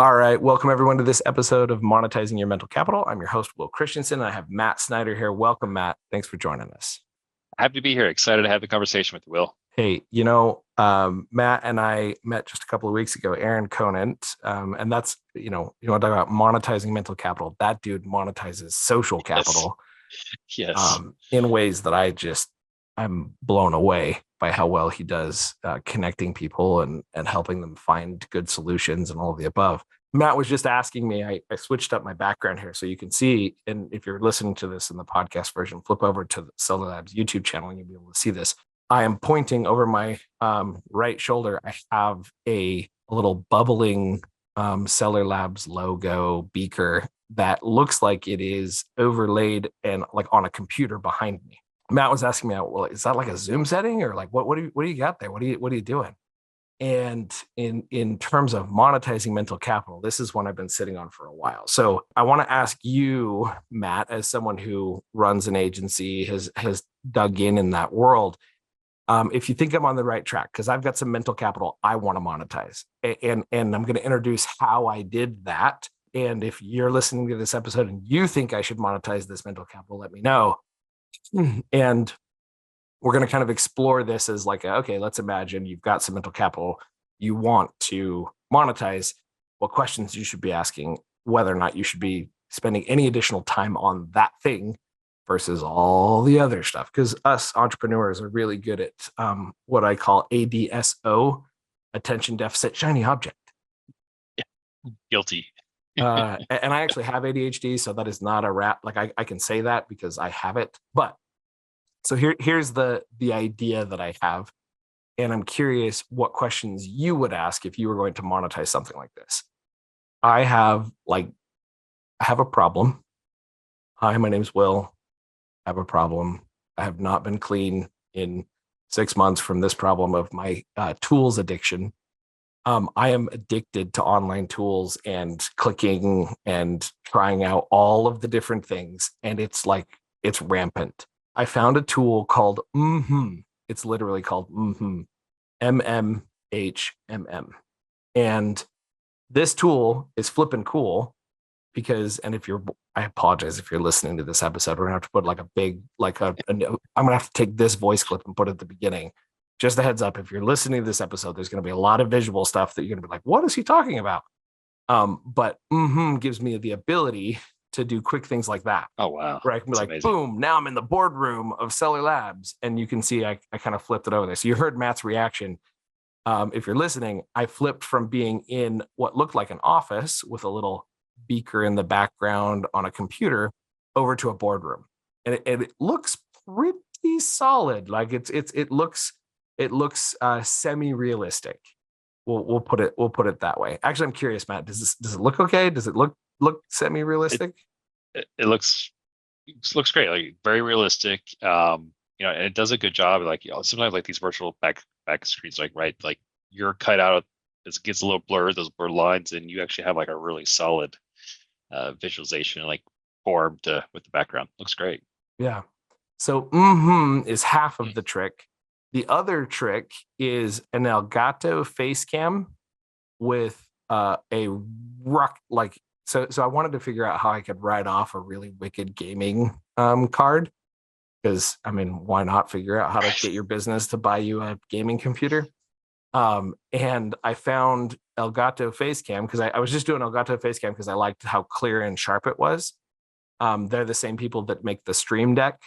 All right, welcome everyone to this episode of Monetizing Your Mental Capital. I'm your host, Will Christensen, and I have Matt Snyder here. Welcome, Matt. Thanks for joining us. Happy to be here. Excited to have the conversation with you, Will. Hey, Matt and I met just a couple of weeks ago, Aaron Conant, and that's, you want to talk about monetizing mental capital. That dude monetizes social Yes. capital Yes. in ways that I'm blown away by how well he does connecting people and helping them find good solutions and all of the above. Matt was just asking me, I switched up my background here so you can see, and if you're listening to this in the podcast version, flip over to the Seller Labs YouTube channel and you'll be able to see this. I am pointing over my right shoulder. I have a little bubbling Seller Labs logo beaker that looks like it is overlaid and like on a computer behind me. Matt was asking me, well, is that like a Zoom setting or like what do you got there? What are you doing? And in terms of monetizing mental capital, this is one I've been sitting on for a while. So I want to ask you, Matt, as someone who runs an agency, has dug in that world, if you think I'm on the right track, because I've got some mental capital I want to monetize, and I'm going to introduce how I did that. And if you're listening to this episode and you think I should monetize this mental capital, let me know. And we're going to kind of explore this as like, okay, let's imagine you've got some mental capital you want to monetize, what questions you should be asking, whether or not you should be spending any additional time on that thing versus all the other stuff. Because us entrepreneurs are really good at what I call ADSO, attention deficit shiny object. Guilty. And I actually have ADHD, so that is not a rap. Like I can say that because I have it. But so here's the idea that I have, and I'm curious what questions you would ask if you were going to monetize something like this. I have a problem. Hi, my name's Will. I have a problem. I have not been clean in 6 months from this problem of my tools addiction. I am addicted to online tools and clicking and trying out all of the different things, and it's rampant. I found a tool called It's literally called MMHMM. And this tool is flipping cool because, and I apologize if you're listening to this episode, we're gonna have to put like a big, I'm gonna have to take this voice clip and put it at the beginning. Just a heads up, if you're listening to this episode, there's gonna be a lot of visual stuff that you're gonna be like, what is he talking about? But gives me the ability to do quick things like that. Oh, wow. Where I can be That's like, amazing. boom, now I'm in the boardroom of Seller Labs. And you can see I kind of flipped it over there. So you heard Matt's reaction. If you're listening, I flipped from being in what looked like an office with a little beaker in the background on a computer over to a boardroom. And it looks pretty solid. Like it looks semi-realistic. We'll put it that way. Actually, I'm curious, Matt. Does it look okay? Does it look It semi-realistic? it looks great. Like very realistic. And it does a good job. Like, sometimes like these virtual back screens, like, right, like you're cut out. It gets a little blurred, those blurred lines, and you actually have like a really solid visualization, like formed with the background. Looks great. Yeah. So is half of the trick. The other trick is an Elgato face cam with a rock like so I wanted to figure out how I could write off a really wicked gaming card, because I mean, why not figure out how to get your business to buy you a gaming computer? And I found Elgato face cam because I was just doing Elgato face cam because I liked how clear and sharp it was. They're the same people that make the Stream Deck,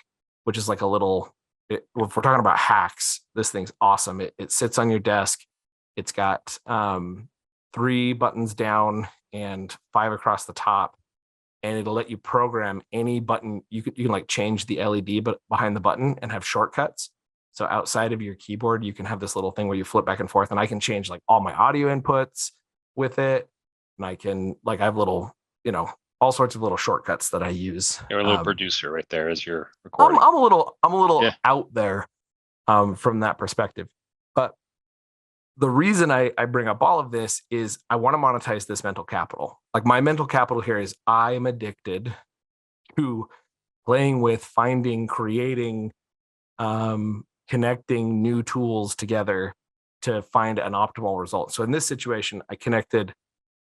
which is like if we're talking about hacks, this thing's awesome. It sits on your desk. It's got 3 buttons down and 5 across the top, and it'll let you program any button. You can like change the LED but behind the button and have shortcuts. So outside of your keyboard, you can have this little thing where you flip back and forth, and I can change like all my audio inputs with it. And I have little, all sorts of little shortcuts that I use. You're a little producer right there as you're I'm, recording. I'm a little Yeah. out there from that perspective. But the reason I bring up all of this is I want to monetize this mental capital. Like my mental capital here is I am addicted to playing with, finding, creating, connecting new tools together to find an optimal result. So in this situation, I connected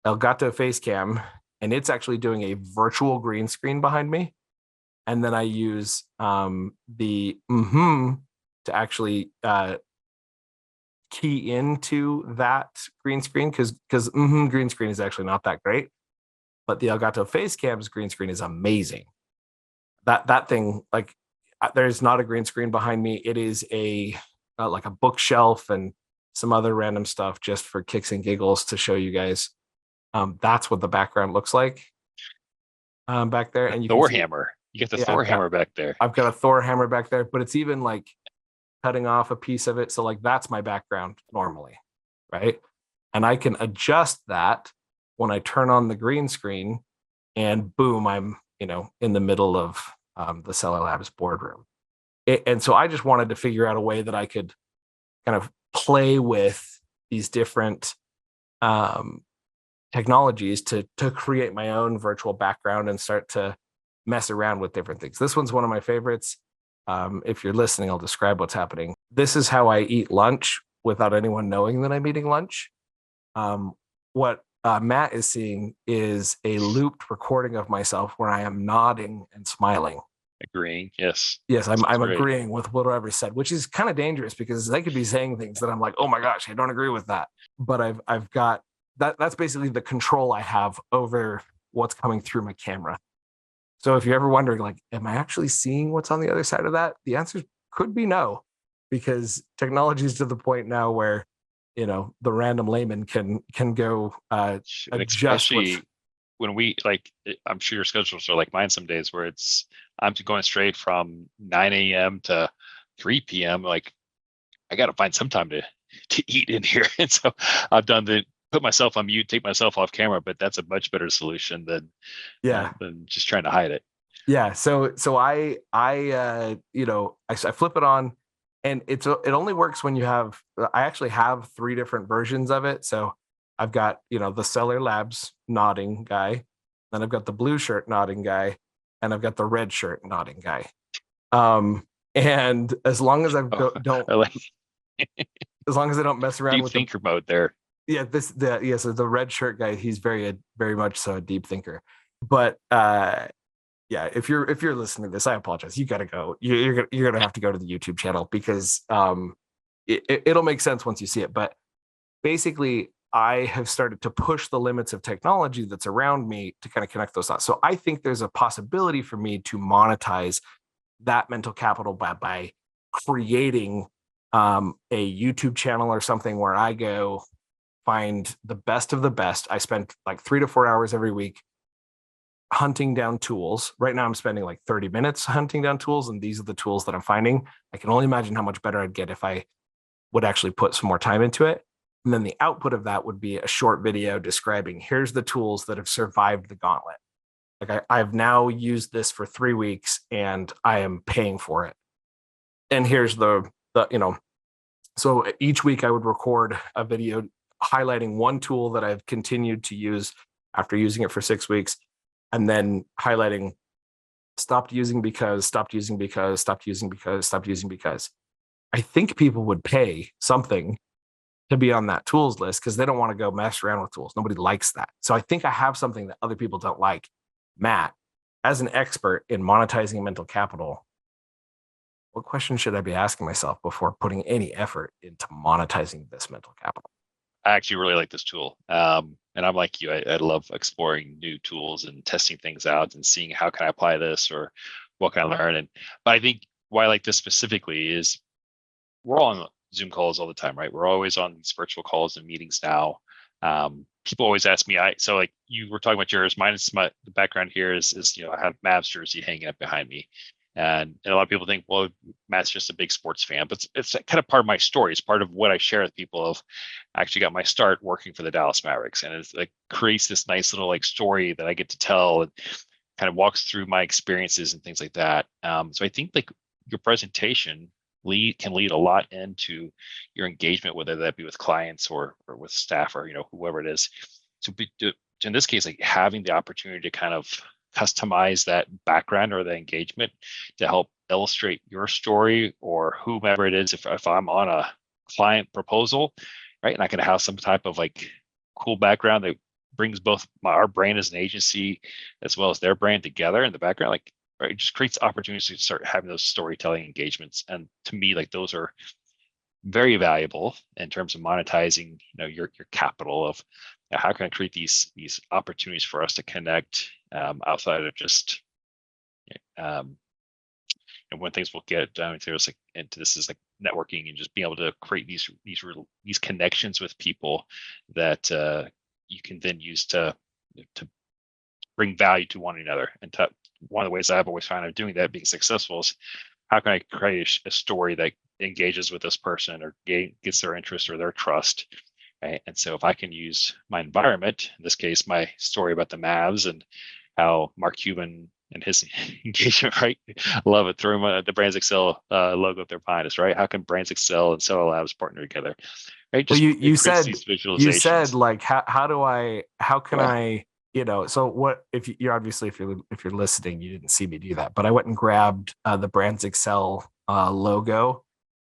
Elgato Facecam, and it's actually doing a virtual green screen behind me. And then I use the to actually key into that green screen because green screen is actually not that great, but the Elgato Facecam's green screen is amazing. That thing, like, there's not a green screen behind me. It is a like a bookshelf and some other random stuff just for kicks and giggles to show you guys. That's what the background looks like back there, The and you can Thor see, hammer. You get the yeah, Thor hammer back there. I've got a Thor hammer back there, but it's even like cutting off a piece of it. So like that's my background normally, right? And I can adjust that when I turn on the green screen, and boom, I'm in the middle of the Seller Labs boardroom. And so I just wanted to figure out a way that I could kind of play with these different technologies to create my own virtual background and start to mess around with different things. This one's one of my favorites. If you're listening, I'll describe what's happening. This is how I eat lunch without anyone knowing that I'm eating lunch. What Matt is seeing is a looped recording of myself where I am nodding and smiling. Agreeing. Yes. Yes, I'm Great. agreeing with whatever said, which is kind of dangerous because they could be saying things that I'm like, oh my gosh, I don't agree with that. But I've got that's basically the control I have over what's coming through my camera. So if you're ever wondering, like, am I actually seeing what's on the other side of that? The answer could be no, because technology is to the point now where, the random layman can go adjust what's. Especially when I'm sure your schedules are like mine some days where I'm going straight from 9 a.m. to 3 p.m. Like I got to find some time to eat in here. And so I've done put myself on mute, take myself off camera, but that's a much better solution than just trying to hide it. Yeah. So I flip it on, and it only works when I actually have 3 different versions of it. So I've got, the Seller Labs nodding guy, then I've got the blue shirt nodding guy, and I've got the red shirt nodding guy. And as long as don't as long as I don't mess around deep with thinker mode there. Yeah, so the red shirt guy, he's very much so a deep thinker. But yeah, if you're listening to this, I apologize. You got to go. You're gonna have to go to the YouTube channel because it'll make sense once you see it. But basically, I have started to push the limits of technology that's around me to kind of connect those dots. So I think there's a possibility for me to monetize that mental capital by creating a YouTube channel or something where I go find the best of the best. I spend like 3 to 4 hours every week hunting down tools. Right now I'm spending like 30 minutes hunting down tools, and these are the tools that I'm finding. I can only imagine how much better I'd get if I would actually put some more time into it. And then the output of that would be a short video describing, here's the tools that have survived the gauntlet. Like I've now used this for 3 weeks and I am paying for it. And here's so each week I would record a video highlighting one tool that I've continued to use after using it for 6 weeks, and then highlighting stopped using because, stopped using because, stopped using because, stopped using because. I think people would pay something to be on that tools list because they don't want to go mess around with tools. Nobody likes that. So I think I have something that other people don't like. Matt, as an expert in monetizing mental capital, what question should I be asking myself before putting any effort into monetizing this mental capital? I actually really like this tool. And I'm like you, I love exploring new tools and testing things out and seeing how can I apply this or what can I learn. But I think why I like this specifically is we're all on Zoom calls all the time, right? We're always on these virtual calls and meetings now. People always ask me, so like you were talking about yours, mine is the background here is I have Mavs jersey hanging up behind me. And a lot of people think, well, Matt's just a big sports fan, but it's kind of part of my story. It's part of what I share with people. Of I actually got my start working for the Dallas Mavericks, and it's like creates this nice little like story that I get to tell and kind of walks through my experiences and things like that. So I think like your presentation can lead a lot into your engagement, whether that be with clients or with staff or whoever it is. So in this case, like having the opportunity to kind of customize that background or the engagement to help illustrate your story or whomever it is. If I'm on a client proposal, right, and I can have some type of like cool background that brings both our brand as an agency as well as their brand together in the background, like, right, it just creates opportunities to start having those storytelling engagements. And to me, like, those are very valuable in terms of monetizing, your capital of, how can I create these opportunities for us to connect, outside of just, um, and one things we'll get down into is like into this is like networking and just being able to create these connections with people that, you can then use to bring value to one another. And one of the ways I've always found of doing that, being successful, is how can I create a story that engages with this person or gets their interest or their trust. Right? And so if I can use my environment, in this case, my story about the Mavs and how Mark Cuban and his engagement, right? Love it. Throw the Brands Excel logo up there behind us, right? How can Brands Excel and Seller Labs partner together? Right? Well, Just it creates these you said visualizations. like how can Yeah. I, so what if you're obviously if you're listening, you didn't see me do that, but I went and grabbed the Brands Excel logo,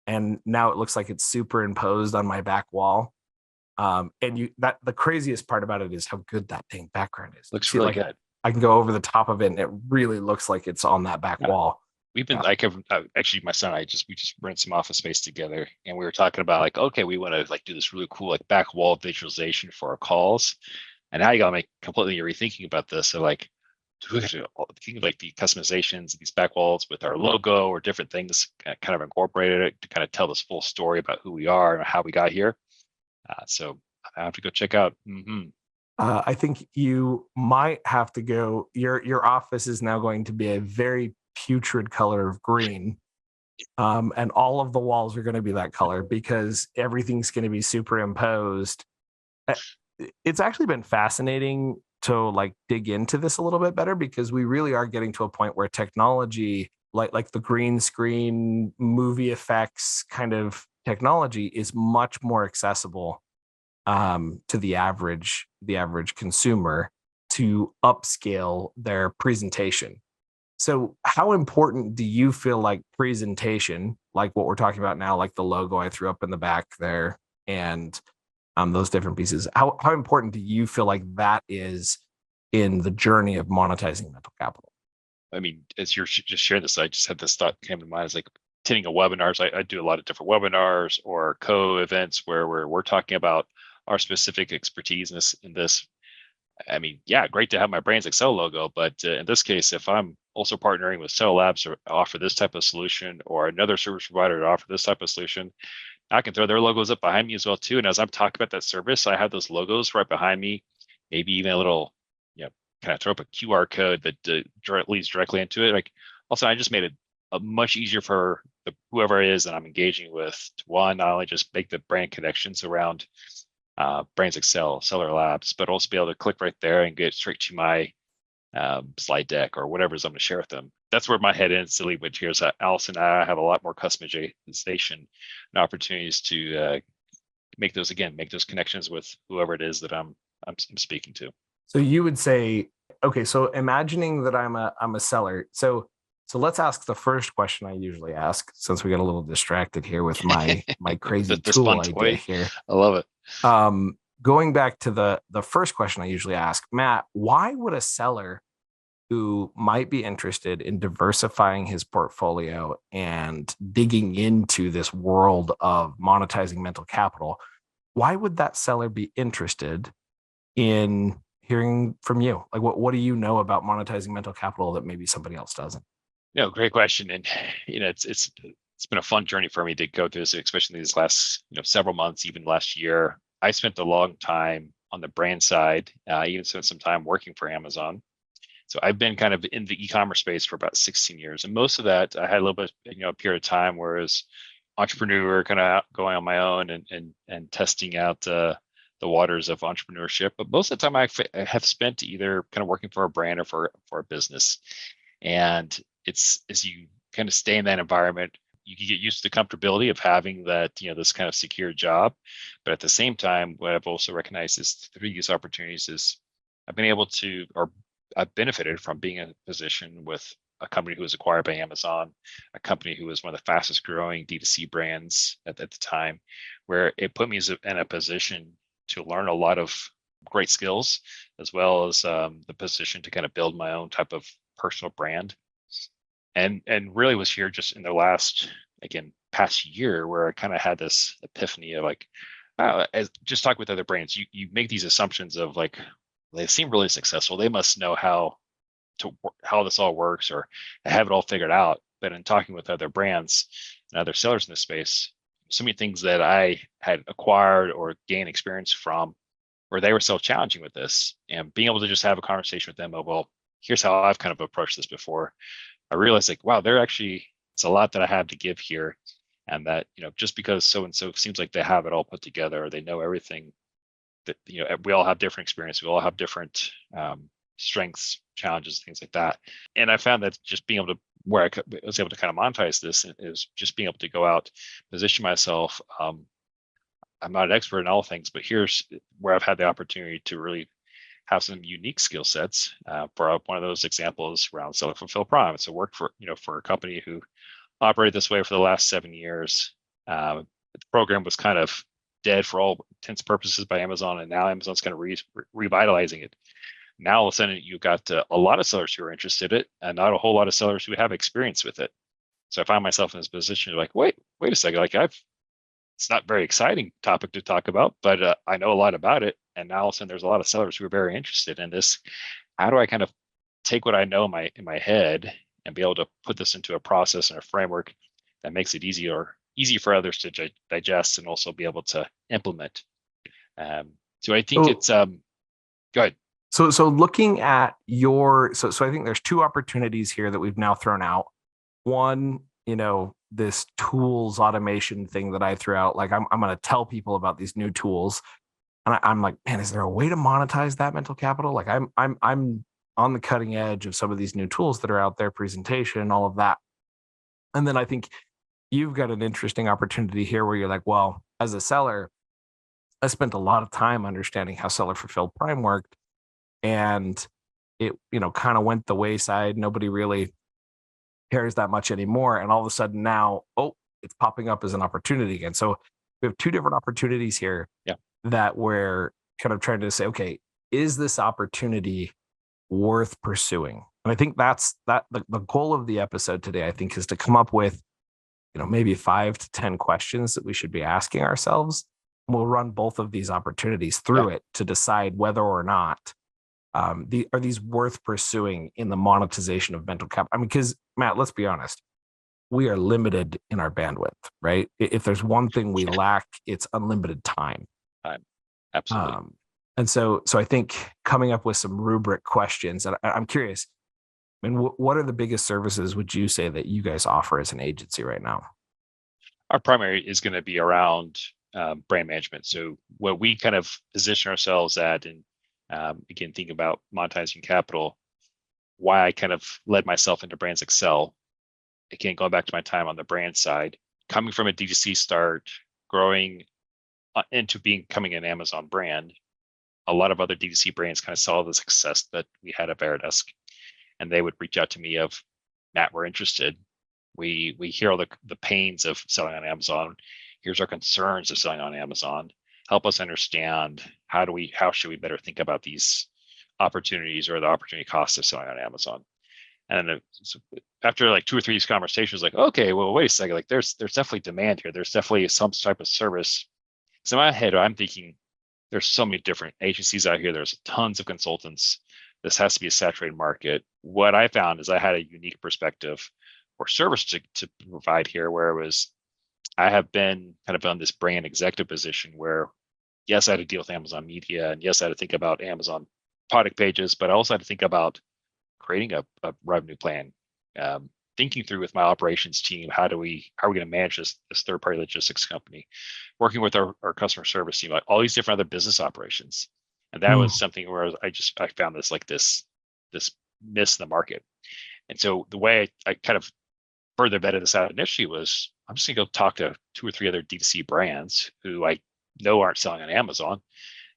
and now it looks like it's superimposed on my back wall. And that the craziest part about it is how good that dang background is. You Looks see it really like good. I can go over the top of it, and it really looks like it's on that back Yeah. wall. We've been like, actually, my son and we just rent some office space together, and we were talking about like, okay, we want to like do this really cool like back wall visualization for our calls, and now you got to make completely rethinking about this. So like, do we have to think of like the customizations, these back walls with our logo or different things, kind of incorporated it to kind of tell this full story about who we are and how we got here. So I have to go check out. I think you might have to go. Your office is now going to be a very putrid color of green, and all of the walls are going to be that color because everything's going to be superimposed. Uh, It's actually been fascinating to like dig into this a little bit better because we really are getting to a point where technology, like the green screen movie effects kind of technology, is much more accessible to the average consumer to upscale their presentation. So, how important do you feel like presentation, like what we're talking about now, like the logo I threw up in the back there, and those different pieces? How important do you feel like that is in the journey of monetizing mental capital? I mean, as you're just sharing this, I just had this thought came to mind. Is like attending a webinars. I do a lot of different webinars or co-events where we're talking about our specific expertise in this. I mean, yeah, great to have my Brands Excel logo, but in this case, if I'm also partnering with Cell Labs to offer this type of solution or another service provider to offer this type of solution, I can throw their logos up behind me as well too. And as I'm talking about that service, I have those logos right behind me, maybe even a little, kind of throw up a QR code that leads directly into it. Like, also, I just made it much easier for whoever it is that I'm engaging with to, one, not only just make the brand connections around Brands Excel, Seller Labs, but also be able to click right there and get straight to my slide deck or whatever I'm going to share with them. That's where my head instantly went here. Is that Allison and I have a lot more customization and opportunities to make those connections with whoever it is that I'm speaking to. So you would say, okay, so imagining that I'm a seller. So let's ask the first question I usually ask, since we got a little distracted here with my crazy This tool fun idea toy, here. I love it. Going back to the first question I usually ask, Matt, why would a seller who might be interested in diversifying his portfolio and digging into this world of monetizing mental capital, why would that seller be interested in hearing from you? Like, what do you know about monetizing mental capital that maybe somebody else doesn't? Great question. And it's been a fun journey for me to go through this, especially these last several months, even last year. I spent a long time on the brand side, even spent some time working for Amazon. So I've been kind of in the e-commerce space for about 16 years, and most of that I had a little bit, a period of time where I was entrepreneur, kind of going on my own and testing out the waters of entrepreneurship. But most of the time I have spent either kind of working for a brand or for a business. And it's as you kind of stay in that environment, you can get used to the comfortability of having that, this kind of secure job. But at the same time, what I've also recognized is through these opportunities is I've been able to, or I've benefited from being in a position with a company who was acquired by Amazon, a company who was one of the fastest growing D2C brands at the time, where it put me in a position to learn a lot of great skills, as well as the position to kind of build my own type of personal brand. And really was here just in the last, again, past year, where I kind of had this epiphany of like, as just talk with other brands, you make these assumptions of like, they seem really successful, they must know how this all works, or have it all figured out. But in talking with other brands and other sellers in this space, so many things that I had acquired or gained experience from, where they were self-challenging with this, and being able to just have a conversation with them of, well, here's how I've kind of approached this before. I realized like, wow, there actually, it's a lot that I have to give here. And that, just because so and so seems like they have it all put together, or they know everything, that, we all have different experience, we all have different strengths, challenges, things like that. And I found that just being able to, where I was able to kind of monetize this, is just being able to go out, position myself. I'm not an expert in all things, but here's where I've had the opportunity to really have some unique skill sets. For one of those examples around Seller Fulfill Prime, it's a work for for a company who operated this way for the last 7 years. The program was kind of dead for all intents and purposes by Amazon, and now Amazon's kind of revitalizing it. Now all of a sudden you've got a lot of sellers who are interested in it, and not a whole lot of sellers who have experience with it. So I find myself in this position like, wait a second, like it's not very exciting topic to talk about, but I know a lot about it. And now all of a sudden there's a lot of sellers who are very interested in this. How do I kind of take what I know in my head and be able to put this into a process and a framework that makes it easy for others to digest, and also be able to implement? So I think it's go ahead. So looking at so I think there's two opportunities here that we've now thrown out. One, this tools automation thing that I threw out, like I'm going to tell people about these new tools, and I'm like, man, is there a way to monetize that mental capital? Like I'm on the cutting edge of some of these new tools that are out there, presentation, all of that. And then I think you've got an interesting opportunity here where you're like, well, as a seller, I spent a lot of time understanding how Seller Fulfilled Prime worked, and it kind of went the wayside. Nobody really cares that much anymore, and all of a sudden now, it's popping up as an opportunity again. So we have two different opportunities here. Yeah. That we're kind of trying to say, okay, is this opportunity worth pursuing? And I think that's the goal of the episode today, I think, is to come up with maybe 5 to 10 questions that we should be asking ourselves. We'll run both of these opportunities through it to decide whether or not are these worth pursuing in the monetization of mental cap. I mean, because Matt, let's be honest, we are limited in our bandwidth, right? If there's one thing we lack, it's unlimited time. Absolutely. And so I think coming up with some rubric questions, and I'm curious, I mean, what are the biggest services would you say that you guys offer as an agency right now? Our primary is going to be around brand management. So what we kind of position ourselves at, and again, thinking about monetizing capital, why I kind of led myself into Brands Excel. Again, going back to my time on the brand side, coming from a D2C start, growing into becoming an Amazon brand. A lot of other D2C brands kind of saw the success that we had at Veridesk, and they would reach out to me of, Matt, we're interested. We hear all the pains of selling on Amazon. Here's our concerns of selling on Amazon. Help us understand how should we better think about these opportunities, or the opportunity costs of selling on Amazon. And then after like 2 or 3 conversations, like, okay, well, wait a second, like there's definitely demand here. There's definitely some type of service. So in my head, I'm thinking there's so many different agencies out here. There's tons of consultants. This has to be a saturated market. What I found is I had a unique perspective or service to provide here, where it was, I have been kind of on this brand executive position where, yes, I had to deal with Amazon Media, and yes, I had to think about Amazon product pages, but I also had to think about creating a revenue plan, thinking through with my operations team, how are we going to manage this third-party logistics company, working with our customer service team, like all these different other business operations. And that was something where I found this miss in the market. And so the way I kind of further vetted this out initially was, I'm just gonna go talk to 2 or 3 other D2C brands who I know aren't selling on Amazon.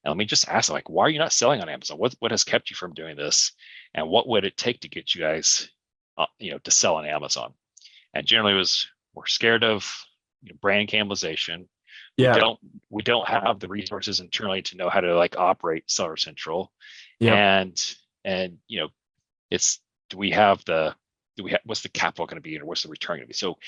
And let me just ask them, like, why are you not selling on Amazon? What has kept you from doing this? And what would it take to get you guys, to sell on Amazon? And generally we're scared of brand cannibalization. We Yeah. don't have the resources internally to know how to like operate Seller Central, Yep. and it's do we have the what's the capital going to be and what's the return going to be? So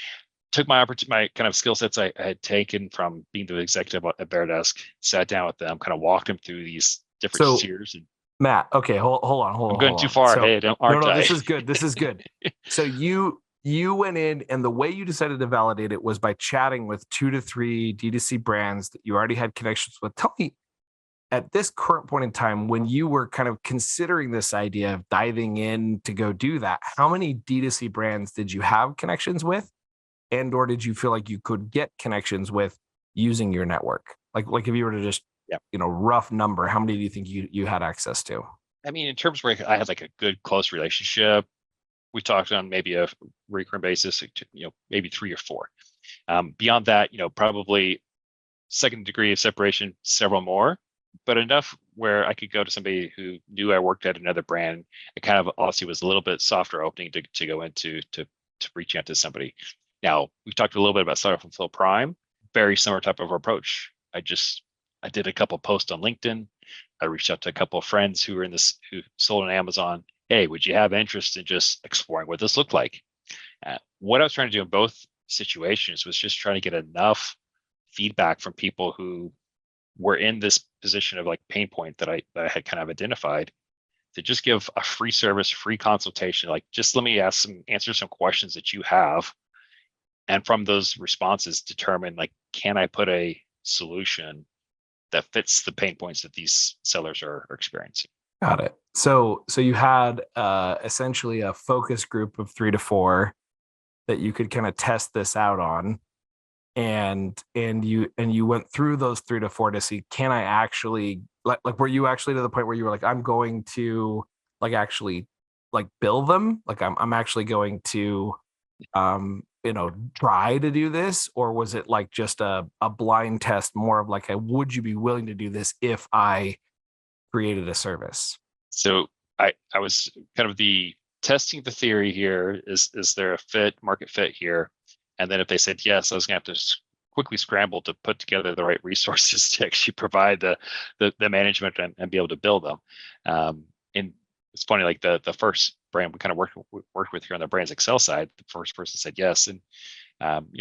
took my opportunity, my kind of skill sets I had taken from being the executive at Bear Desk, sat down with them, kind of walked them through these different So tiers. And Matt, okay, I'm going hold too on. far So ahead, no, aren't no, I? this is good. This is good. So you went in, and the way you decided to validate it was by chatting with 2 to 3 D2C brands that you already had connections with. Tell me, at this current point in time, when you were kind of considering this idea of diving in to go do that, how many D2C brands did you have connections with? And or did you feel like you could get connections with using your network? Like if you were to just, Yeah. rough number, how many do you think you had access to? I mean, in terms where I had like a good close relationship, we talked on maybe a recurring basis, maybe 3 or 4. Beyond that, probably second degree of separation, several more, but enough where I could go to somebody who knew I worked at another brand. It kind of also was a little bit softer opening to go into to reach out to somebody. Now we've talked a little bit about Startup Fulfill Prime, very similar type of approach. I did a couple posts on LinkedIn. I reached out to a couple of friends who were in this who sold on Amazon. Hey, would you have interest in just exploring what this looked like? What I was trying to do in both situations was just trying to get enough feedback from people who were in this position of like pain point that I had kind of identified, to just give a free service, free consultation. Like, just let me answer some questions that you have. And from those responses, determine like, can I put a solution that fits the pain points that these sellers are experiencing? Got it. So you had essentially a focus group of 3 to 4 that you could kind of test this out on, and you went through those 3 to 4 to see, can I actually, like were you actually to the point where you were like, I'm going to like actually like build them, like I'm actually going to try to do this? Or was it like just a blind test, more of like a, would you be willing to do this if I created a service? So I was kind of the testing the theory here. Is there a market fit here? And then if they said yes, I was gonna have to quickly scramble to put together the right resources to actually provide the management and be able to build them. And it's funny, like the first brand we kind of worked with here on the Brands Excel side, the first person said yes. And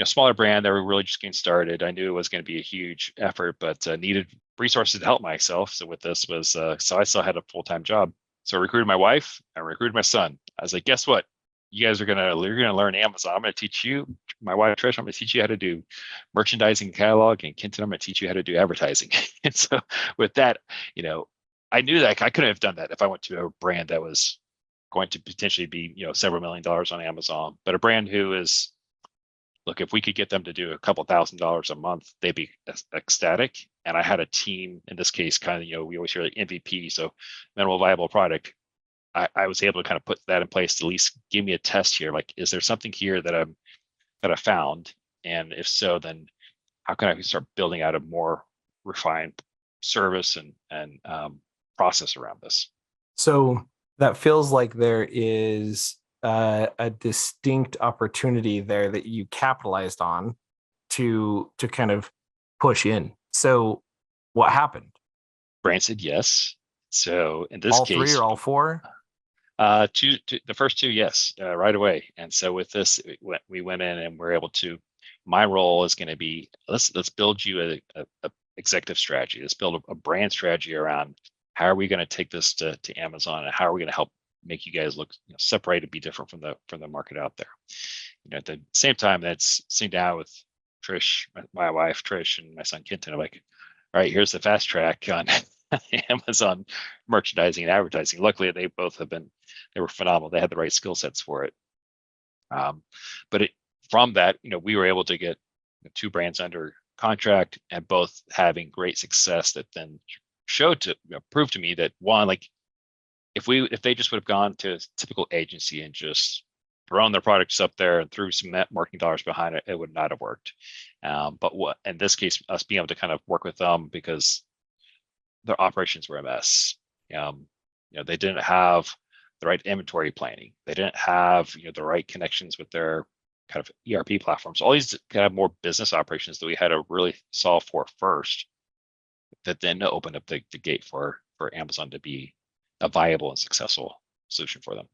smaller brand, they were really just getting started. I knew it was going to be a huge effort, but needed resources to help myself. So with this was, so I still had a full-time job. So I recruited my wife, I recruited my son. I was like, guess what? You're gonna learn Amazon. I'm gonna teach you, my wife Trish, I'm gonna teach you how to do merchandising, catalog, and Kenton, I'm gonna teach you how to do advertising. And so with that, I knew that I couldn't have done that if I went to a brand that was going to potentially be, several $1 million on Amazon, but a brand who is, look, if we could get them to do a couple $1,000s a month, they'd be ecstatic. And I had a team in this case, kind of, we always hear like MVP, so minimal viable product. I was able to kind of put that in place to at least give me a test here. Like, is there something here that I found? And if so, then how can I start building out a more refined service and process around this? So that feels like there is a distinct opportunity there that you capitalized on to kind of push in. So what happened? Brand said yes. So in this All three case, or all four? the first two, yes, right away. And so with this, we went in and we're able to. My role is going to be, let's build you a executive strategy. Let's build a brand strategy around how are we going to take this to Amazon, and how are we going to help make you guys look, separated, be different from the market out there. At the same time, that's sitting down with Trish, my wife Trish, and my son Kenton. I'm like, all right, here's the fast track on Amazon merchandising and advertising. Luckily, they were phenomenal. They had the right skill sets for it. But from that, we were able to get 2 brands under contract, and both having great success. That then proved to me that, one, like, if they just would have gone to a typical agency and just thrown their products up there and threw some marketing dollars behind it, it would not have worked. But what in this case, us being able to kind of work with them, because their operations were a mess. They didn't have the right inventory planning. They didn't have, the right connections with their kind of ERP platforms, all these kind of more business operations that we had to really solve for first, that then opened up the gate for Amazon to be a viable and successful solution for them.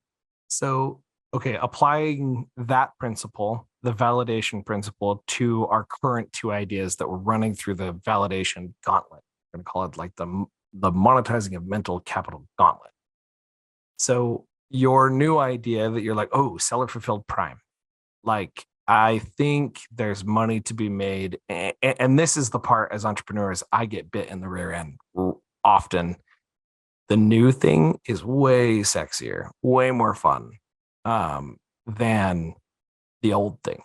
So, okay, applying that principle, the validation principle, to our current two ideas that we're running through the validation gauntlet. We're going to call it like the monetizing of mental capital gauntlet. So your new idea that you're like, oh, seller fulfilled prime. Like, I think there's money to be made. And this is the part, as entrepreneurs, I get bit in the rear end often. The new thing is way sexier, way more fun than the old thing,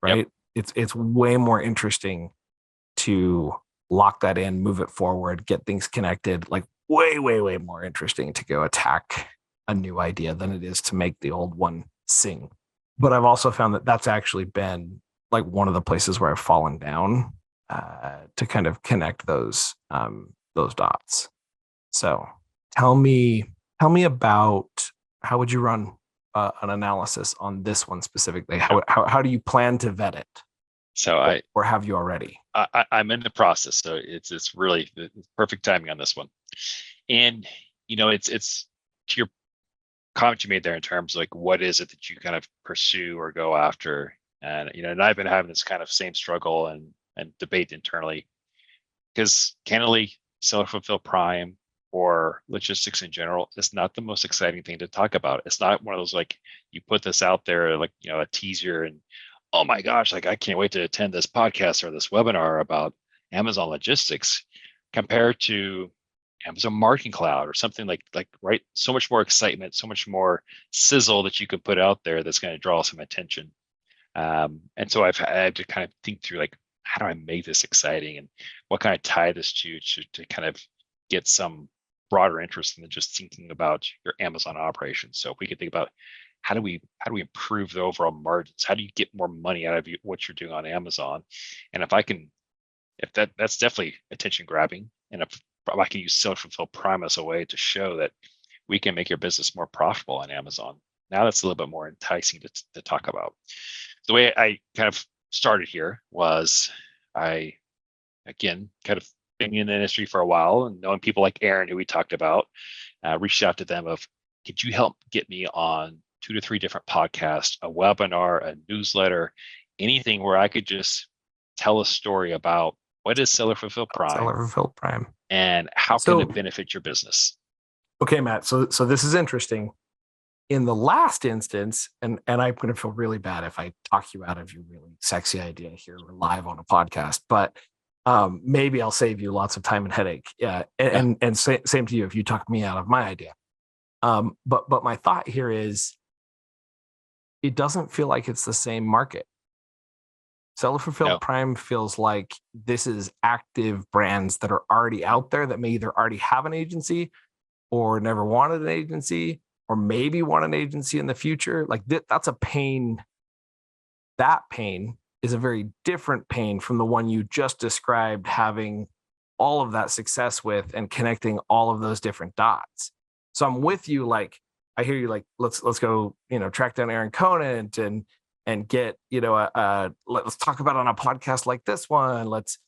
right? Yep. It's way more interesting to lock that in, move it forward, get things connected. Like way more interesting to go attack a new idea than it is to make the old one sing. But I've also found that that's actually been like one of the places where I've fallen down to kind of connect those dots. So tell me about, how would you run an analysis on this one specifically? How do you plan to vet it? So or have you already? I'm in the process, so it's really perfect timing on this one. And it's to your comment you made there in terms of like what is it that you kind of pursue or go after, and and I've been having this kind of same struggle and debate internally, because candidly, seller fulfilled prime or logistics in general is not the most exciting thing to talk about. It's not one of those like you put this out there like a teaser and oh my gosh, like I can't wait to attend this podcast or this webinar about Amazon logistics, compared to Amazon Marketing Cloud or something like right, so much more excitement, so much more sizzle that you could put out there that's going to draw some attention. And so I've had to kind of think through like, how do I make this exciting and what can I tie this to kind of get some broader interest than just thinking about your Amazon operations. So if we could think about how do we improve the overall margins? How do you get more money out of what you're doing on Amazon? And if that's definitely attention grabbing, and if I can use self-fulfilled prime as a way to show that we can make your business more profitable on Amazon. Now that's a little bit more enticing to talk about. The way I kind of started here was I, again, kind of being in the industry for a while and knowing people like Aaron, who we talked about, reached out to them of, could you help get me on 2 to 3 different podcasts, a webinar, a newsletter, anything where I could just tell a story about what is Seller Fulfilled Prime? Seller Fulfilled Prime. And how can it benefit your business? Okay, Matt. So this is interesting. In the last instance, and I'm going to feel really bad if I talk you out of your really sexy idea here live on a podcast, but maybe I'll save you lots of time and headache. Yeah, and same to you if you talk me out of my idea. But my thought here is, it doesn't feel like it's the same market. Seller Fulfilled Prime feels like this is active brands that are already out there that may either already have an agency or never wanted an agency, or maybe want an agency in the future. Like that's a pain. That pain is a very different pain from the one you just described, having all of that success with and connecting all of those different dots. So I'm with you. Like, I hear you like, let's go, track down Aaron Conant and get, let's talk about it on a podcast like this one. Let's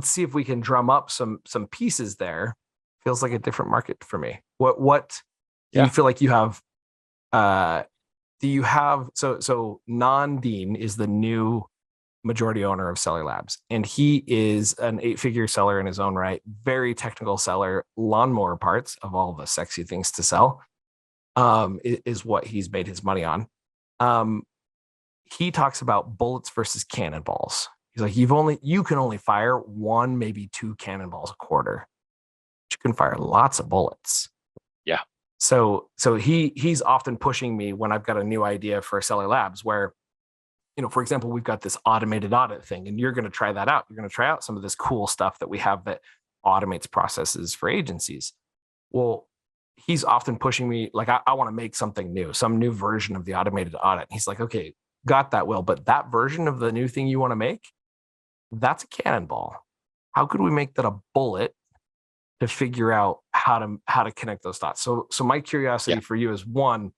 see if we can drum up some pieces there. Feels like a different market for me. What do you feel like you have? Do you have, so Non-Dean is the new majority owner of Seller Labs, and he is an 8-figure seller in his own right, very technical seller, lawnmower parts of all the sexy things to sell, is what he's made his money on. He talks about bullets versus cannonballs. He's like, you can only fire 1, maybe 2 cannonballs a quarter. You can fire lots of bullets. Yeah. So he's often pushing me when I've got a new idea for Seller Labs where, for example, we've got this automated audit thing, and you're going to try that out. You're going to try out some of this cool stuff that we have that automates processes for agencies. Well, he's often pushing me, like, I want to make something new, some new version of the automated audit. And he's like, okay, got that, Will, but that version of the new thing you want to make, that's a cannonball. How could we make that a bullet to figure out how to connect those dots? So my curiosity for you is, one,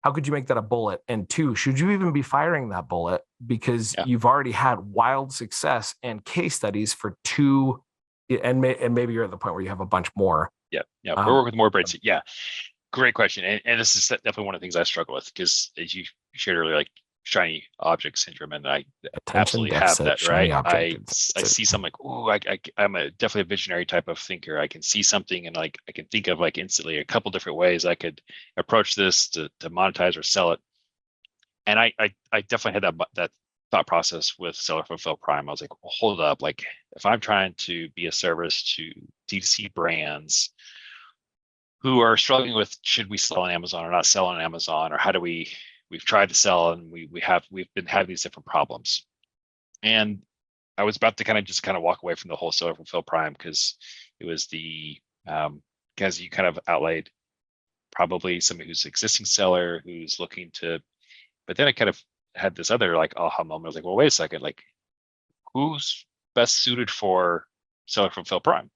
how could you make that a bullet? And two, should you even be firing that bullet because Yeah. you've already had wild success and case studies for two, and maybe you're at the point where you have a bunch more. Yeah. Yeah. We're working with more brands. Yeah. Great question. And this is definitely one of the things I struggle with because as you shared earlier, like shiny object syndrome, and I Attention absolutely have deficit, that, shiny right? object. I see something like, oh, I'm definitely a visionary type of thinker. I can see something and like I can think of like instantly a couple different ways I could approach this to monetize or sell it. And I definitely had that thought process with Seller Fulfill Prime. I was like, well, hold up, like if I'm trying to be a service to D2C brands who are struggling with should we sell on Amazon or not sell on Amazon, or how do we've tried to sell and we've been having these different problems. And I was about to kind of walk away from the whole Seller Fulfill Prime because it was because you kind of outlaid probably somebody who's an existing seller who's looking to, but then I kind of had this other like aha moment. I was like, well, wait a second, like who's best suited for Seller Fulfill Prime?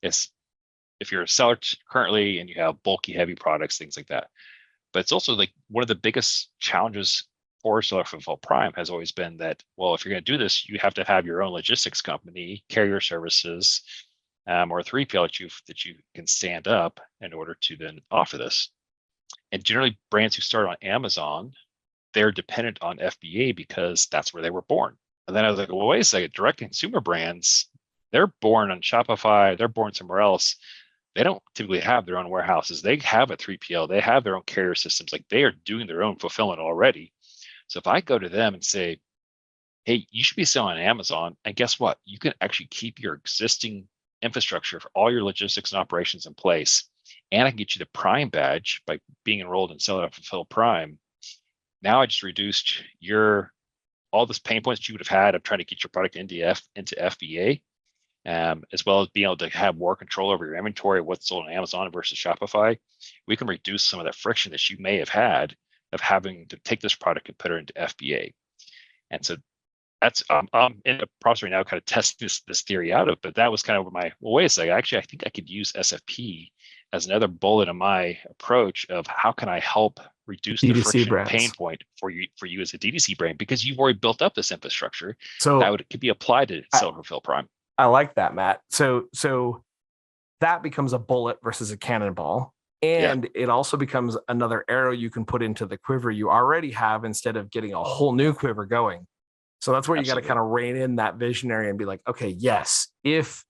It's if you're a seller currently and you have bulky, heavy products, things like that. But it's also like one of the biggest challenges for Seller Fulfill Prime has always been that, well, if you're going to do this, you have to have your own logistics company, carrier services, or a 3PL that you can stand up in order to then offer this. And generally, brands who start on Amazon, they're dependent on FBA because that's where they were born. And then I was like, well, wait a second, direct consumer brands, they're born on Shopify, they're born somewhere else. They don't typically have their own warehouses. They have a 3PL, they have their own carrier systems. Like they are doing their own fulfillment already. So if I go to them and say, hey, you should be selling on Amazon, and guess what? You can actually keep your existing infrastructure for all your logistics and operations in place. And I can get you the Prime badge by being enrolled in Seller Fulfill Prime. Now I just reduced all this pain points that you would have had of trying to get your product into FBA, as well as being able to have more control over your inventory, what's sold on Amazon versus Shopify. We can reduce some of that friction that you may have had of having to take this product and put it into FBA. And so that's I'm in the process right now, kind of testing this theory out of. But that was kind of wait a second. Actually, I think I could use SFP as another bullet in my approach of how can I help reduce the D2C friction pain brands. point for you as a DTC brand, because you've already built up this infrastructure So could be applied to I, Seller Fulfill Prime. I like that, Matt. So that becomes a bullet versus a cannonball. Yeah, And it also becomes another arrow you can put into the quiver you already have instead of getting a whole new quiver going. So that's where you got to absolutely. kind of rein in that visionary and be like, okay, yes, if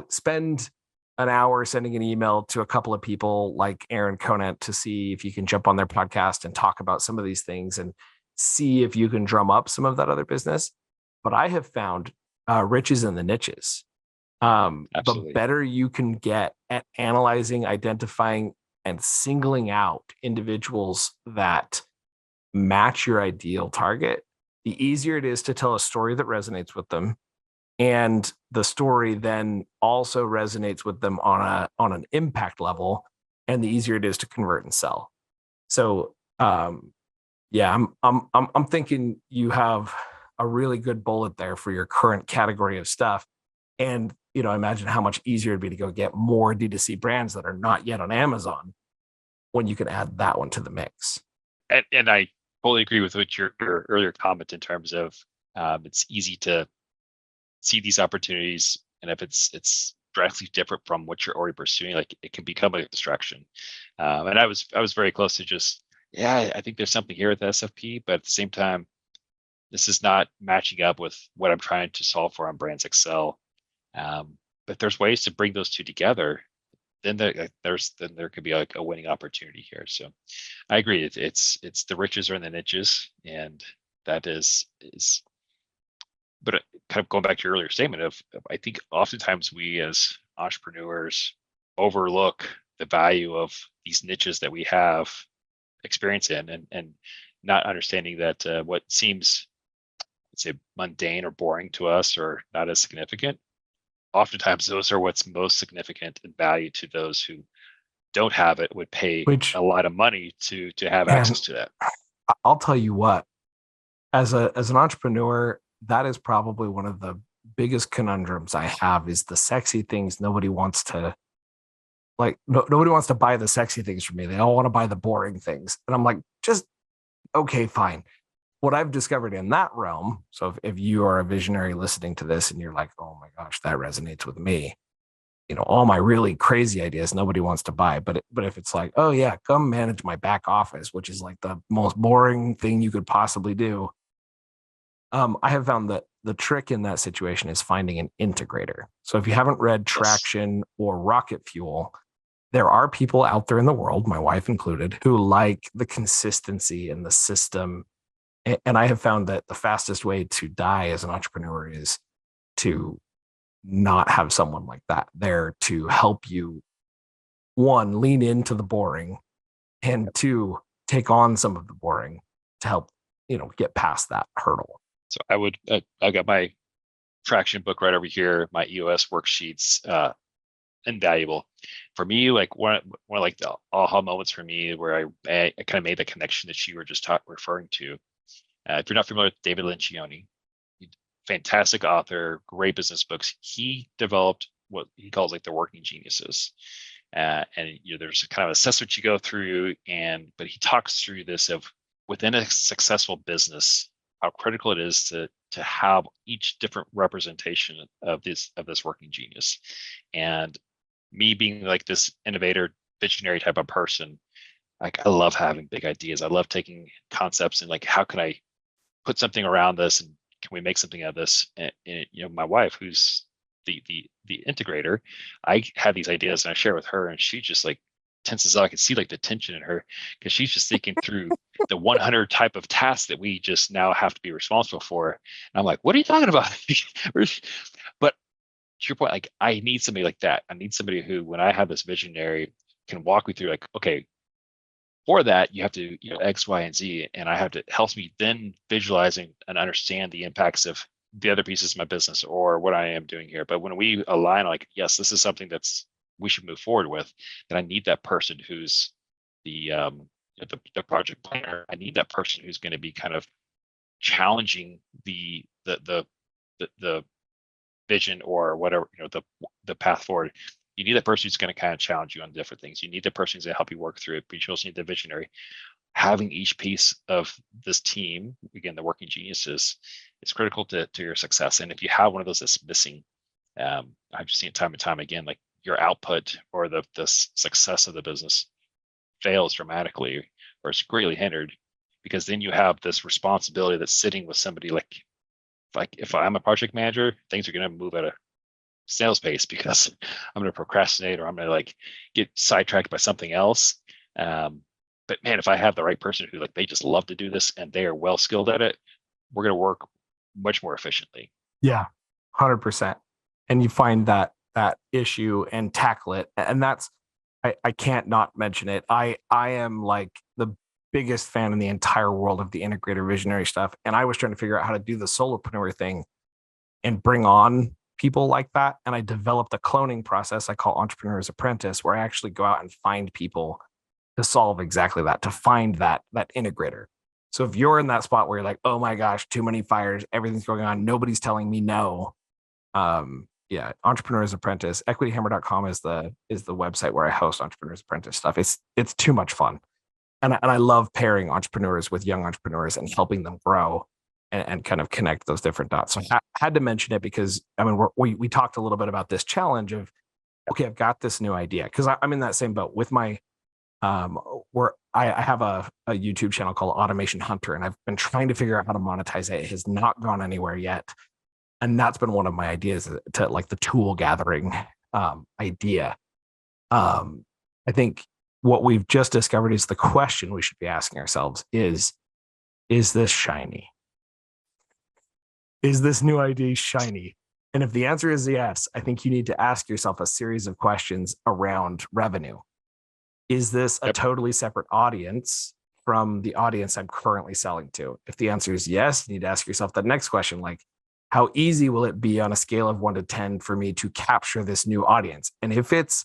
spend an hour sending an email to a couple of people like Aaron Conant to see if you can jump on their podcast and talk about some of these things and see if you can drum up some of that other business. But I have found riches in the niches. The Absolutely. better you can get at analyzing, identifying, and singling out individuals that match your ideal target, the easier it is to tell a story that resonates with them. And the story then also resonates with them on an impact level, and the easier it is to convert and sell. So yeah, I'm thinking you have a really good bullet there for your current category of stuff. And imagine how much easier it'd be to go get more D2C brands that are not yet on Amazon when you can add that one to the mix. And I fully agree with what your earlier comment in terms of it's easy to see these opportunities, and if it's drastically different from what you're already pursuing, like it can become a distraction. And I was very close to just, yeah, I think there's something here with SFP, but at the same time, this is not matching up with what I'm trying to solve for on Brands Excel. But there's ways to bring those two together. Then there could be like a winning opportunity here. So I agree. It's the riches are in the niches, and that is. But kind of going back to your earlier statement of I think oftentimes we as entrepreneurs overlook the value of these niches that we have experience in, and not understanding that what seems, let's say, mundane or boring to us or not as significant, oftentimes those are what's most significant in value to those who don't have it, would pay Which, a lot of money to have and access to that. I'll tell you what, as an entrepreneur, that is probably one of the biggest conundrums I have is the sexy things nobody wants to Like nobody wants to buy the sexy things from me. They all want to buy the boring things. And I'm like, just okay, fine. What I've discovered in that realm. So if you are a visionary listening to this and you're like, oh my gosh, that resonates with me. All my really crazy ideas, nobody wants to buy. But if it's like, oh yeah, come manage my back office, which is like the most boring thing you could possibly do. I have found that the trick in that situation is finding an integrator. So if you haven't read Yes. Traction or Rocket Fuel, there are people out there in the world, my wife included, who like the consistency and the system. And I have found that the fastest way to die as an entrepreneur is to not have someone like that there to help you, one, lean into the boring, and two, take on some of the boring to help, get past that hurdle. So I've got my traction book right over here, my EOS worksheets, invaluable for me. Like one of like the aha moments for me where I kind of made the connection that you were just referring to. If you're not familiar with David Lencioni, fantastic author, great business books. He developed what he calls like the working geniuses. And there's a kind of assessment you go through, but he talks through this of within a successful business, how critical it is to have each different representation of this working genius. And me being like this innovator, visionary type of person, like I love having big ideas. I love taking concepts and like, how can I put something around this, and can we make something out of this? And my wife, who's the integrator, I have these ideas and I share with her, and she just like tenses up. I can see like the tension in her because she's just thinking through the 100 type of tasks that we just now have to be responsible for. And I'm like, what are you talking about? But to your point, like I need somebody like that. I need somebody who, when I have this visionary, can walk me through like, okay, for that, you have to, X, Y, and Z. And I have to help me then visualizing and understand the impacts of the other pieces of my business or what I am doing here. But when we align, like, yes, this is something that's we should move forward with, then I need that person who's the project planner. I need that person who's going to be kind of challenging the vision or whatever, the path forward. You need that person who's going to kind of challenge you on different things. You need the person who's going to help you work through it, but you also need the visionary. Having each piece of this team, again, the working geniuses, is critical to your success. And if you have one of those that's missing, I've just seen it time and time again, like your output or the success of the business fails dramatically or is greatly hindered, because then you have this responsibility that's sitting with somebody like if I'm a project manager, things are going to move at a snail's pace because I'm going to procrastinate or I'm going to like get sidetracked by something else. But man, if I have the right person who like they just love to do this and they are well skilled at it, we're going to work much more efficiently. Yeah, 100%. And you find that issue and tackle it. And that's, I can't not mention it. I am like the biggest fan in the entire world of the integrator visionary stuff. And I was trying to figure out how to do the solopreneur thing and bring on people like that. And I developed a cloning process I call Entrepreneur's Apprentice, where I actually go out and find people to solve exactly that, to find that integrator. So if you're in that spot where you're like, oh my gosh, too many fires, everything's going on, nobody's telling me no. Yeah, Entrepreneur's Apprentice, equityhammer.com is the website where I host Entrepreneur's Apprentice stuff. It's too much fun. And I love pairing entrepreneurs with young entrepreneurs and helping them grow and kind of connect those different dots. So I had to mention it because I mean we talked a little bit about this challenge of, okay, I've got this new idea because I'm in that same boat with my where I have a YouTube channel called Automation Hunter, and I've been trying to figure out how to monetize it. It has not gone anywhere yet, and that's been one of my ideas to like the tool gathering idea. I think what we've just discovered is the question we should be asking ourselves is this shiny? Is this new idea shiny? And if the answer is yes, I think you need to ask yourself a series of questions around revenue. Is this a totally separate audience from the audience I'm currently selling to? If the answer is yes, you need to ask yourself the next question, like, how easy will it be on a scale of 1 to 10 for me to capture this new audience? And if it's,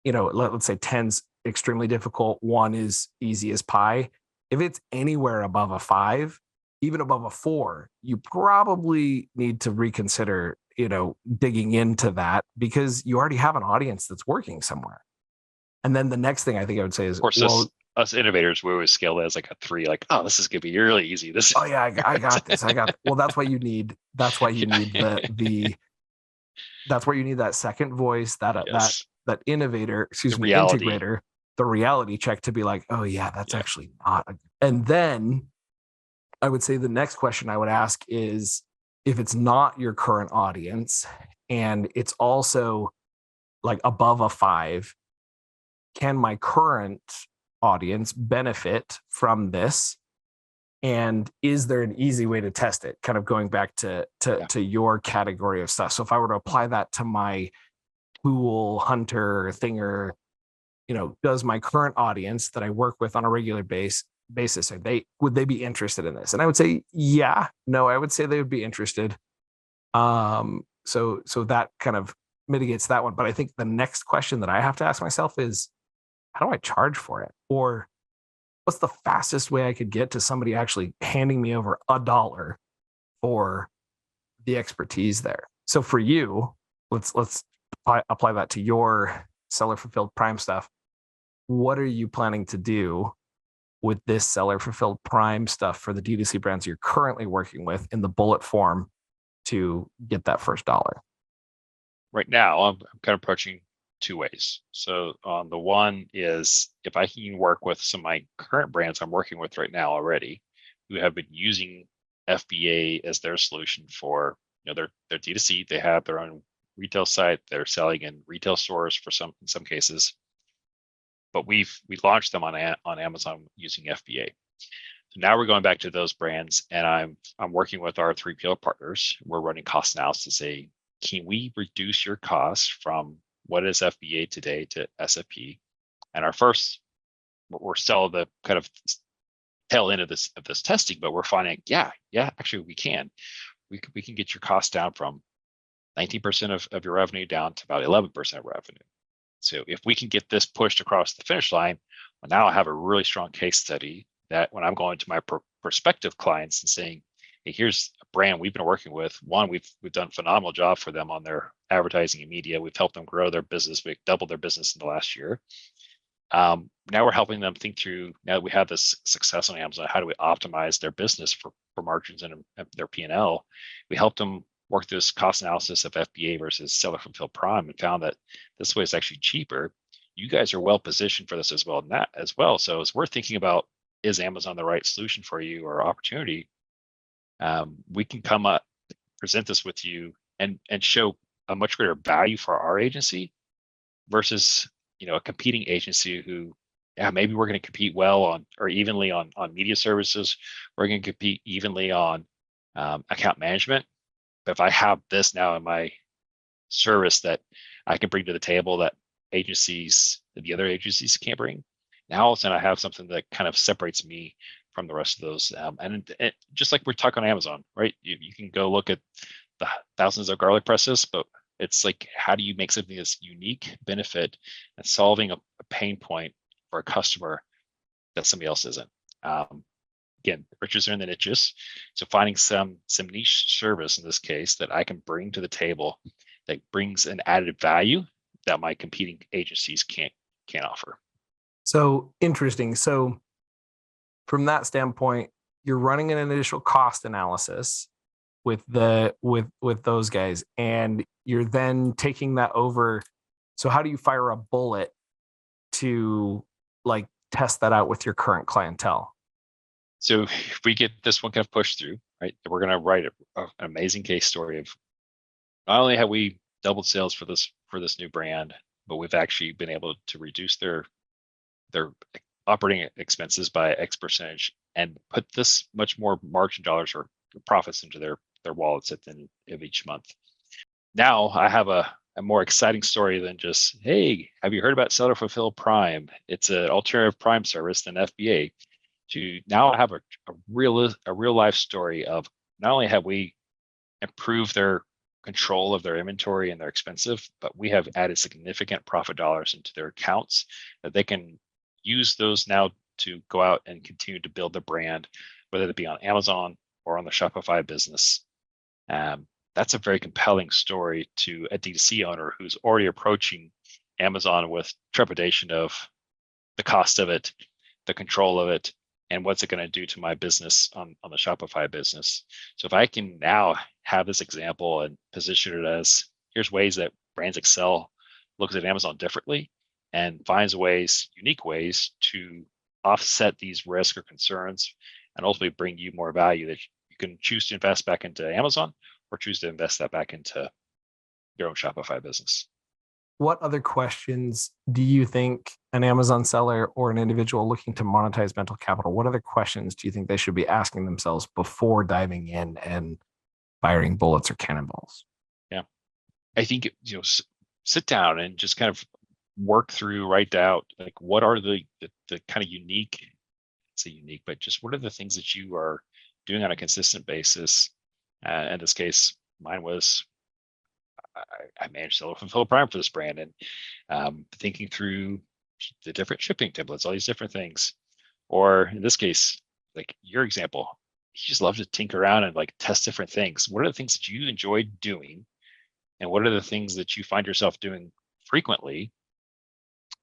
let's say 10's extremely difficult, 1 is easy as pie. If it's anywhere above a 5, even above a 4, you probably need to reconsider, digging into that because you already have an audience that's working somewhere. And then the next thing I think I would say is, Of course, well, us innovators, we always scale it as like a 3, like, oh, this is gonna be really easy. This oh yeah, I got this. Well, that's why you need yeah. that's where you need that second voice, Yes. that innovator, The excuse me, reality. integrator, the reality check to be like, oh yeah, that's Yeah. actually not. And then I would say the next question I would ask is, if it's not your current audience and it's also like above a 5, can my current audience benefit from this? And is there an easy way to test it? Kind of going back Yeah. to your category of stuff. So if I were to apply that to my tool hunter thinger, does my current audience that I work with on a regular basis, would they be interested in this? And I would say, yeah. No, I would say they would be interested. So that kind of mitigates that one. But I think the next question that I have to ask myself is, how do I charge for it? Or what's the fastest way I could get to somebody actually handing me over $1 for the expertise there? So for you, let's apply that to your seller fulfilled prime stuff. What are you planning to do with this seller fulfilled prime stuff for the D2C brands you're currently working with in the bullet form to get that first dollar? Right now, I'm kind of approaching 2 ways. So on the one is if I can work with some of my current brands I'm working with right now already, who have been using FBA as their solution for, their D2C. They have their own retail site. They're selling in retail stores in some cases, but we launched them on Amazon using FBA. So now we're going back to those brands, and I'm working with our 3PL partners. We're running cost analysis to say, can we reduce your costs from what is FBA today to SFP? And we're still the kind of tail end of this testing, but we're finding, yeah, actually we can. We can get your costs down from 19% of your revenue down to about 11% of revenue. So if we can get this pushed across the finish line, well, now I have a really strong case study that when I'm going to my prospective clients and saying, hey, here's a brand we've been working with. One, we've done a phenomenal job for them on their advertising and media. We've helped them grow their business. We've doubled their business in the last year. Now we're helping them think through, now that we have this success on Amazon, how do we optimize their business for margins and their P&L? We helped them work this cost analysis of FBA versus seller fulfilled prime and found that this way is actually cheaper. You guys are well positioned for this as well. So as we're thinking about, is Amazon the right solution for you or opportunity? We can come up, present this with you, and show a much greater value for our agency versus a competing agency who, yeah, maybe we're going to compete well on or evenly on media services. We're going to compete evenly on account management. But if I have this now in my service that I can bring to the table that the other agencies can't bring, now all of a sudden I have something that kind of separates me from the rest of those. And just like we're talking on Amazon, right? You can go look at the thousands of garlic presses, but it's like, how do you make something that's unique benefit and solving a pain point for a customer that somebody else isn't? Again, riches are in the niches. So finding some niche service in this case that I can bring to the table that brings an added value that my competing agencies can't offer. So interesting. So from that standpoint, you're running an initial cost analysis with those guys, and you're then taking that over. So how do you fire a bullet to like test that out with your current clientele? So if we get this one kind of pushed through, right, we're going to write an amazing case story of not only have we doubled sales for this new brand, but we've actually been able to reduce their operating expenses by X percentage and put this much more margin dollars or profits into their wallets at the end of each month. Now I have a more exciting story than just, hey, have you heard about Seller Fulfilled Prime? It's an alternative prime service than FBA. To now I have a real life story of not only have we improved their control of their inventory and their expensive, but we have added significant profit dollars into their accounts that they can use those now to go out and continue to build their brand, whether it be on Amazon or on the Shopify business. That's a very compelling story to a D2C owner who's already approaching Amazon with trepidation of the cost of it, the control of it, and what's it going to do to my business on the Shopify business. So if I can now have this example and position it as here's ways that brands excel, looks at Amazon differently, and finds ways, unique ways to offset these risks or concerns and ultimately bring you more value that you can choose to invest back into Amazon or choose to invest that back into your own Shopify business. What other questions do you think an Amazon seller or an individual looking to monetize mental capital, what other questions do you think they should be asking themselves before diving in and firing bullets or cannonballs? Yeah, I think sit down and just kind of work through, write out like what are the kind of unique, say unique, but just what are the things that you are doing on a consistent basis. In this case, mine was I managed to fulfill Prime for this brand, and thinking through the different shipping templates, all these different things. Or in this case, like your example, you just love to tinker around and like test different things. What are the things that you enjoy doing? And what are the things that you find yourself doing frequently?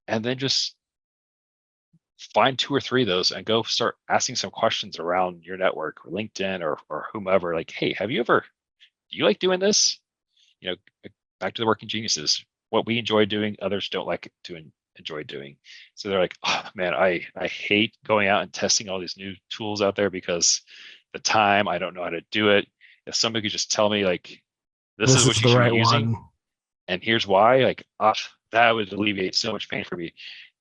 And then just find 2 or 3 of those and go start asking some questions around your network or LinkedIn or whomever. Like, hey, do you like doing this? Back to the working geniuses. What we enjoy doing, others don't like to enjoy doing. So they're like, oh man, I hate going out and testing all these new tools out there because the time, I don't know how to do it. If somebody could just tell me like, this is This what is you the should be right using, one. and here's why, like, that would alleviate so much pain for me.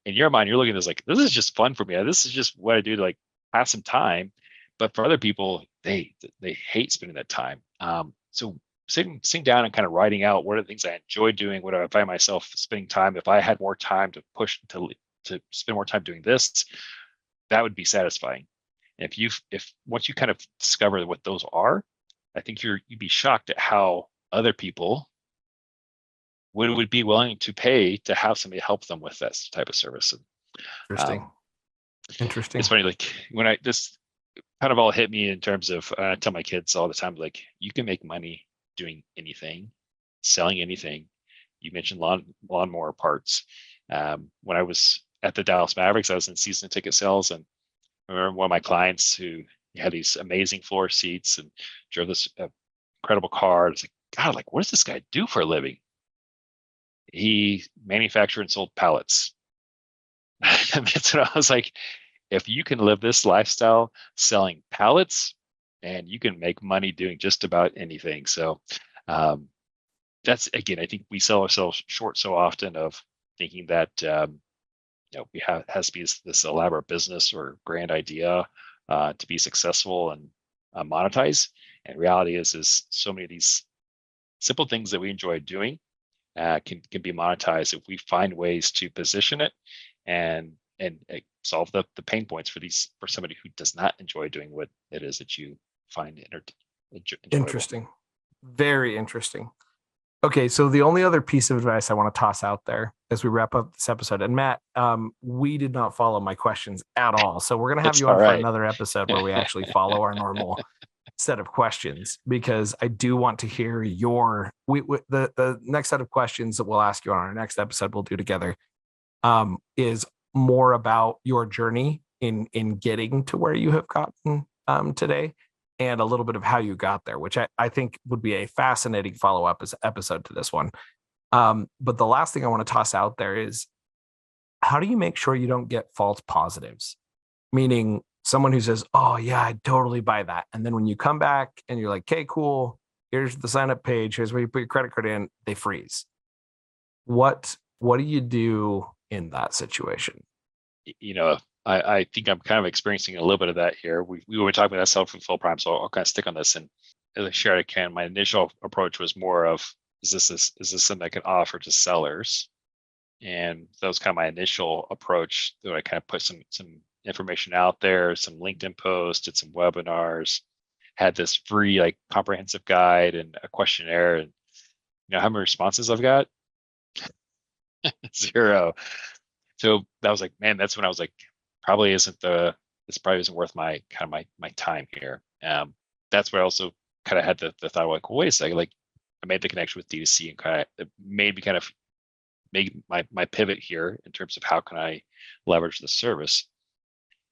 In your mind, you're looking at this like, this is just fun for me. This is just what I do to like pass some time. But for other people, they hate spending that time. So sitting down and kind of writing out what are the things I enjoy doing, what do I find myself spending time. If I had more time to push to spend more time doing this, that would be satisfying. And if once you kind of discover what those are, I think you'd be shocked at how other people would be willing to pay to have somebody help them with that type of service. And Interesting. it's Interesting. funny, like when this kind of all hit me in terms of I tell my kids all the time, like you can make money doing anything, selling anything. You mentioned lawnmower parts. When I was at the Dallas Mavericks, I was in season ticket sales, and I remember one of my clients who had these amazing floor seats and drove this incredible car. It's like, God, like what does this guy do for a living? He manufactured and sold pallets. And that's what I was like, if you can live this lifestyle selling pallets, and you can make money doing just about anything. So that's, again, I think we sell ourselves short so often of thinking that we has to be this elaborate business or grand idea to be successful and monetize. And reality is so many of these simple things that we enjoy doing can be monetized if we find ways to position it and solve the pain points for somebody who does not enjoy doing what it is that you find enjoyable. Interesting. Very interesting. Okay, so the only other piece of advice I want to toss out there as we wrap up this episode, and Matt, we did not follow my questions at all, so we're gonna have It's you all on for right. another episode where we actually follow our normal set of questions, because I do want to hear the next set of questions that we'll ask you on our next episode we'll do together is more about your journey in getting to where you have gotten today, and a little bit of how you got there, which I think would be a fascinating follow-up episode to this one. But the last thing I want to toss out there is, how do you make sure you don't get false positives? Meaning someone who says, oh yeah, I totally buy that. And then when you come back and you're like, okay, cool, here's the sign-up page, here's where you put your credit card in, they freeze. What do you do in that situation? I think I'm kind of experiencing a little bit of that here. We were talking about that self-fulfill prime, so I'll kind of stick on this. And as I shared, I can. My initial approach was more of, is this something I can offer to sellers? And that was kind of my initial approach. That I kind of put some information out there, some LinkedIn posts, did some webinars, had this free like comprehensive guide and a questionnaire. And how many responses I've got? 0. So that was like, man, that's when I was like, this probably isn't worth my kind of my time here. That's where I also kind of had the thought of like, well, wait a second, like I made the connection with D2C and kind of it made me kind of make my pivot here in terms of how can I leverage the service.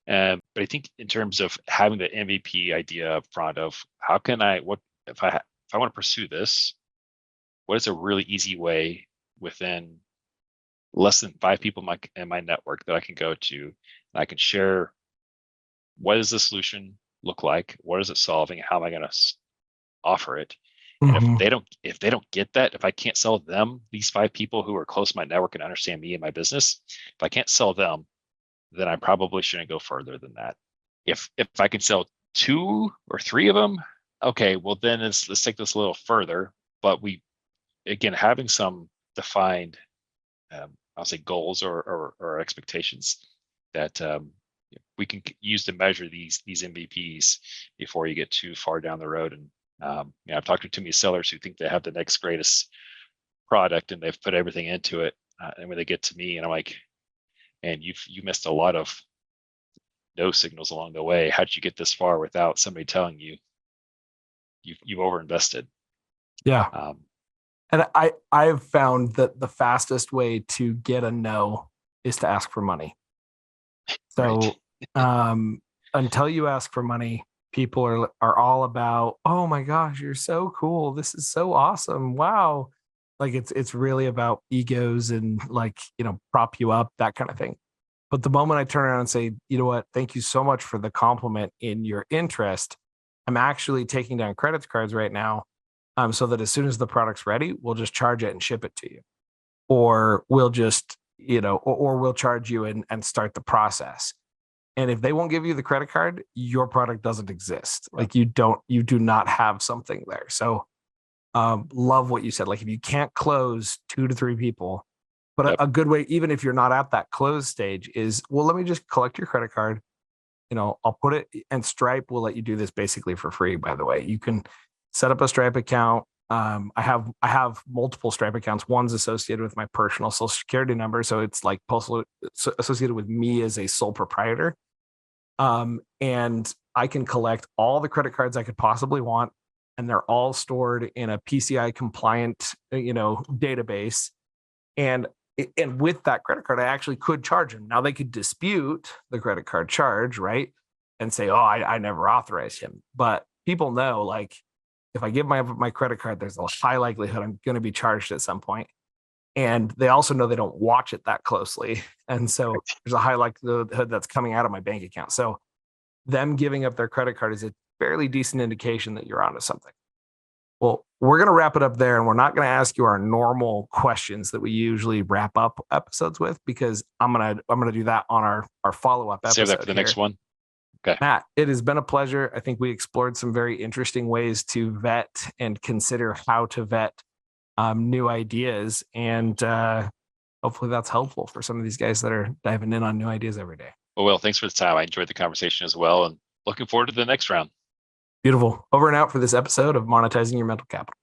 But I think in terms of having the MVP idea up front of how can I, what if I want to pursue this, what is a really easy way within less than 5 people in my network that I can go to, and I can share what does the solution look like, what is it solving, how am I going to offer it. And Mm-hmm. if they don't get that, if I can't sell them, these 5 people who are close to my network and understand me and my business, if I can't sell them, then I probably shouldn't go further than that. If I can sell 2 or 3 of them, okay, well then let's take this a little further. But we, again, having some defined, I'll say goals or expectations that we can use to measure these MVPs before you get too far down the road. And I've talked to too many sellers who think they have the next greatest product and they've put everything into it, and when they get to me, and I'm like, "And you missed a lot of no signals along the way. How did you get this far without somebody telling you you've overinvested?" Yeah. Um, And I've found that the fastest way to get a no is to ask for money. right. So until you ask for money, people are all about, oh my gosh, you're so cool. This is so awesome. Wow. Like it's really about egos and like, prop you up, that kind of thing. But the moment I turn around and say, you know what, thank you so much for the compliment in your interest. I'm actually taking down credit cards right now. So that as soon as the product's ready, we'll just charge it and ship it to you. Or we'll just, or we'll charge you and start the process. And if they won't give you the credit card, your product doesn't exist. Yep. Like you do not have something there. So love what you said. Like if you can't close 2 to 3 people, but Yep. a good way, even if you're not at that close stage, is, well, let me just collect your credit card. I'll put it, and Stripe will let you do this basically for free. By the way, you can set up a Stripe account. I have multiple Stripe accounts. One's associated with my personal social security number, so it's like postal associated with me as a sole proprietor. And I can collect all the credit cards I could possibly want, and they're all stored in a PCI compliant, database. And and with that credit card, I actually could charge them. Now they could dispute the credit card charge, right? And say, oh, I never authorized him. But people know, like, if I give my credit card, there's a high likelihood I'm going to be charged at some point. And they also know they don't watch it that closely. And so there's a high likelihood that's coming out of my bank account. So them giving up their credit card is a fairly decent indication that you're onto something. Well, we're going to wrap it up there, and we're not going to ask you our normal questions that we usually wrap up episodes with, because I'm gonna do that on our follow up episode. Save that for the next one. Okay. Matt, it has been a pleasure. I think we explored some very interesting ways to vet and consider how to vet new ideas, and hopefully that's helpful for some of these guys that are diving in on new ideas every day. Well, Will, thanks for the time. I enjoyed the conversation as well, and looking forward to the next round. Beautiful. Over and out for this episode of Monetizing Your Mental Capital.